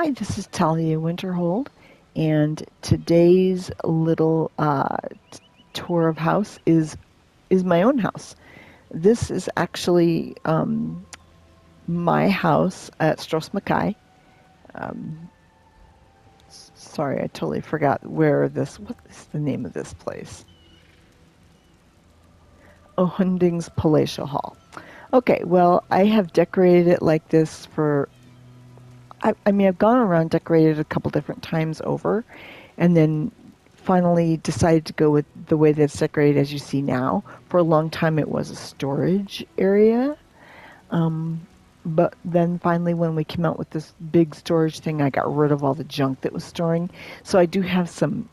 Hi, this is Talia Winterhold, and today's little tour of house is my own house. This is actually my house at Stros M'Kai. Um, Sorry, I totally forgot where this. What is the name of this place? Oh, Hunding's Palatial Hall. Okay, well, I have decorated it like this for. I mean, I've gone around decorated a couple different times over, and then finally decided to go with the way that it's decorated as you see now. For a long time, it was a storage area. Um, but then finally, when we came out with this big storage thing, I got rid of all the junk that was storing. So I do have some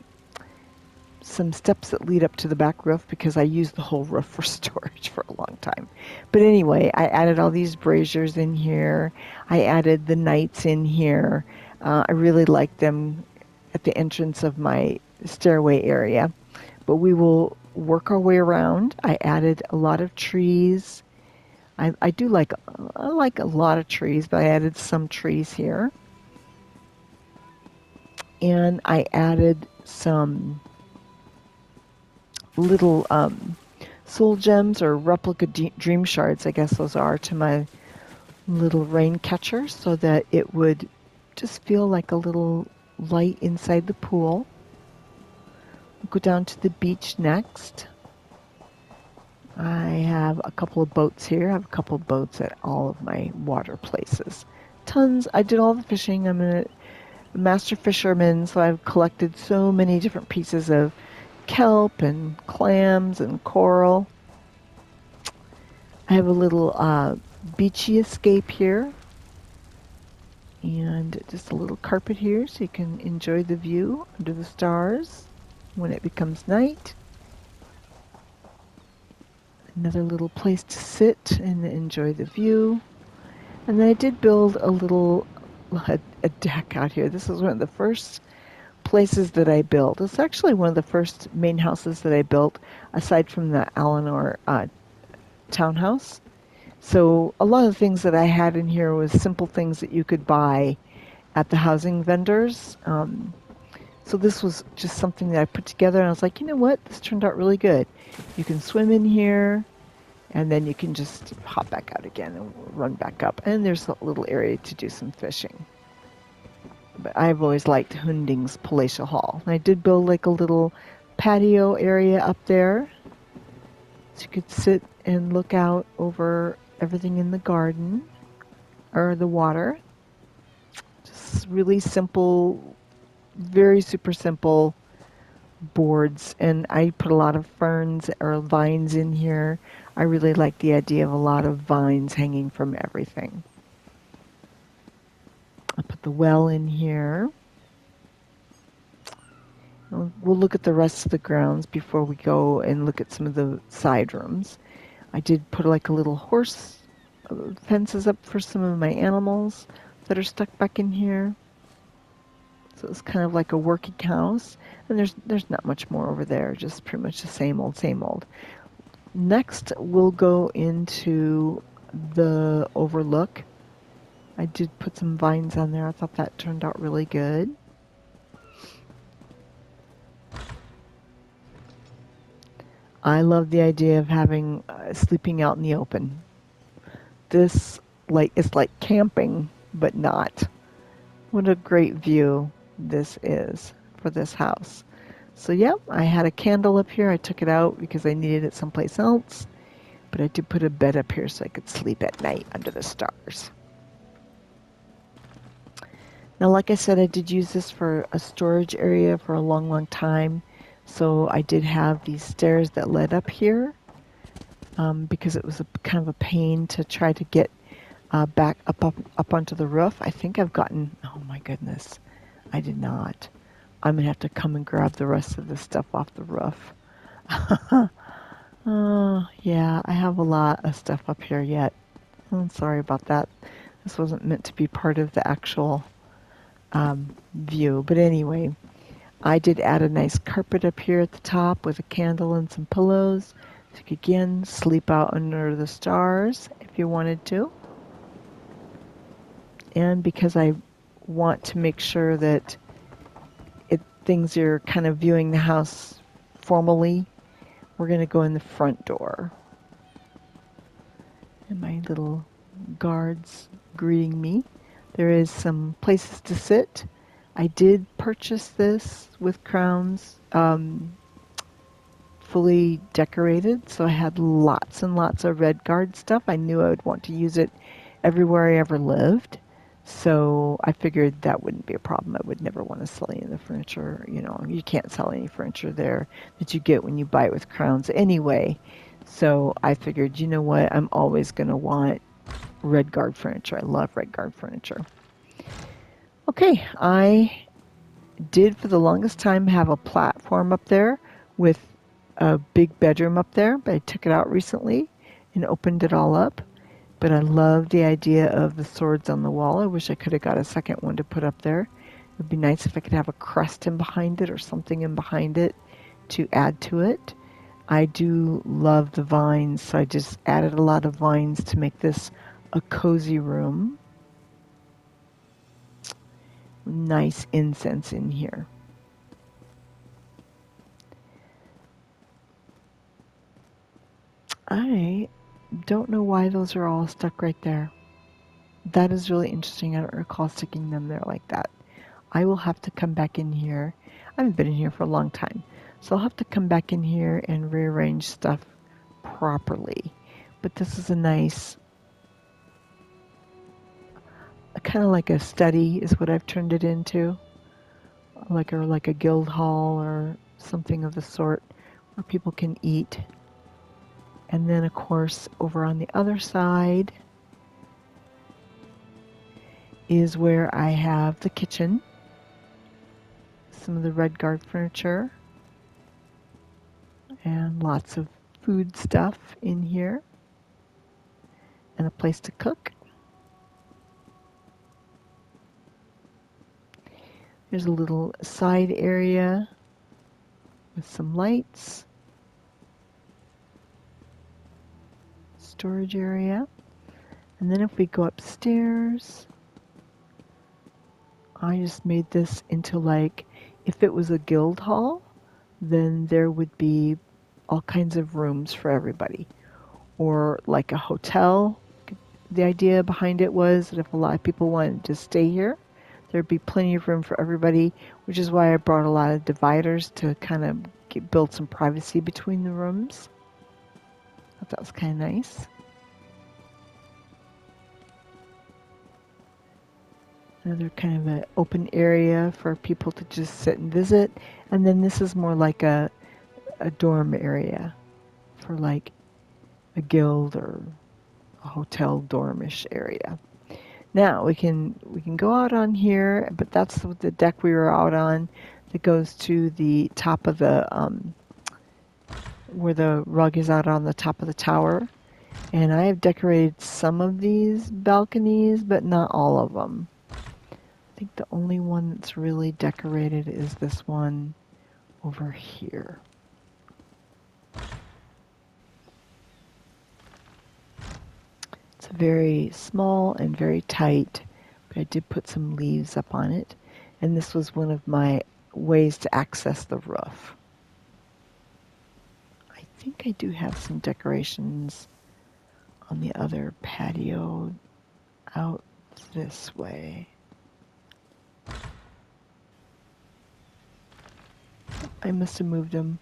steps that lead up to the back roof because I used the whole roof for storage for a long time. But anyway, I added all these braziers in here. I added the knights in here. I really like them at the entrance of my stairway area. But we will work our way around. I added a lot of trees. I do like I like a lot of trees, but I added some trees here. And I added some little soul gems or replica dream shards, I guess those are, to my little rain catcher so that it would just feel like a little light inside the pool. We'll go down to the beach next. I have a couple of boats here. I have a couple of boats at all of my water places. Tons. I did all the fishing. I'm a master fisherman, so I've collected so many different pieces of kelp and clams and coral. I have a little beachy escape here and just a little carpet here so you can enjoy the view under the stars when it becomes night. Another little place to sit and enjoy the view. And then I did build a deck out here. This is one of the first places that I built. It's actually one of the first main houses that I built aside from the Eleanor townhouse. So a lot of the things that I had in here was simple things that you could buy at the housing vendors. So this was just something that I put together, and I was like, you know what? This turned out really good. You can swim in here, and then you can just hop back out again and run back up. And there's a little area to do some fishing. But I've always liked Hunding's Palatial Hall. And I did build like a little patio area up there, so you could sit and look out over everything in the garden or the water. Just really simple, very super simple boards. And I put a lot of ferns or vines in here. I really like the idea of a lot of vines hanging from everything. I put the well in here. We'll look at the rest of the grounds before we go and look at some of the side rooms. I did put like a little horse fences up for some of my animals that are stuck back in here. So it's kind of like a working house. And there's not much more over there, just pretty much the same old, same old. Next, we'll go into the overlook. I did put some vines on there. I thought that turned out really good. I love the idea of having sleeping out in the open. This like it's like camping, but not. What a great view this is for this house. So yeah, I had a candle up here. I took it out because I needed it someplace else. But I did put a bed up here so I could sleep at night under the stars. Now, like I said, I did use this for a storage area for a long, long time. So I did have these stairs that led up here because it was a kind of a pain to try to get back up onto the roof. I think I've gotten, oh my goodness, I did not. I'm going to have to come and grab the rest of this stuff off the roof. Yeah, I have a lot of stuff up here yet. I'm sorry about that. This wasn't meant to be part of the actual view. But anyway, I did add a nice carpet up here at the top with a candle and some pillows. So you could again sleep out under the stars if you wanted to. And because I want to make sure that things are kind of viewing the house formally, we're going to go in the front door. And my little guards greeting me. There is some places to sit. I did purchase this with crowns, fully decorated, so I had lots and lots of red guard stuff. I knew I would want to use it everywhere I ever lived, so I figured that wouldn't be a problem. I would never want to sell any of the furniture. You know, you can't sell any furniture there that you get when you buy it with crowns anyway. So I figured, you know what, I'm always going to want red guard furniture. I love red guard furniture. Okay, I did for the longest time have a platform up there with a big bedroom up there, but I took it out recently and opened it all up. But I love the idea of the swords on the wall. I wish I could have got a second one to put up there. It would be nice if I could have a crest in behind it or something in behind it to add to it. I do love the vines, so I just added a lot of vines to make this a cozy room. Nice incense in here. I don't know why those are all stuck right there. That is really interesting. I don't recall sticking them there like that. I will have to come back in here. I haven't been in here for a long time, so I'll have to come back in here and rearrange stuff properly. But this is a nice, kind of like a study is what I've turned it into, like a guild hall or something of the sort where people can eat. And then of course over on the other side is where I have the kitchen, some of the red guard furniture, and lots of food stuff in here, and a place to cook. There's a little side area with some lights, storage area, and then if we go upstairs, I just made this into like, if it was a guild hall, then there would be all kinds of rooms for everybody. Or like a hotel. The idea behind it was that if a lot of people wanted to stay here, there'd be plenty of room for everybody, which is why I brought a lot of dividers to kind of build some privacy between the rooms. I thought that was kind of nice. Another kind of an open area for people to just sit and visit. And then this is more like a dorm area for like a guild or a hotel dormish area. Now we can go out on here, but that's the deck we were out on that goes to the top of the where the rug is out on the top of the tower. And I have decorated some of these balconies, but not all of them. I think the only one that's really decorated is this one over here. It's very small and very tight, but I did put some leaves up on it, and this was one of my ways to access the roof. I think I do have some decorations on the other patio out this way. I must have moved them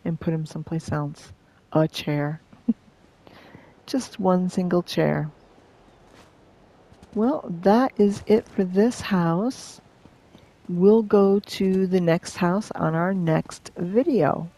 and put them someplace else. A chair. Just one single chair. Well, that is it for this house. We'll go to the next house on our next video.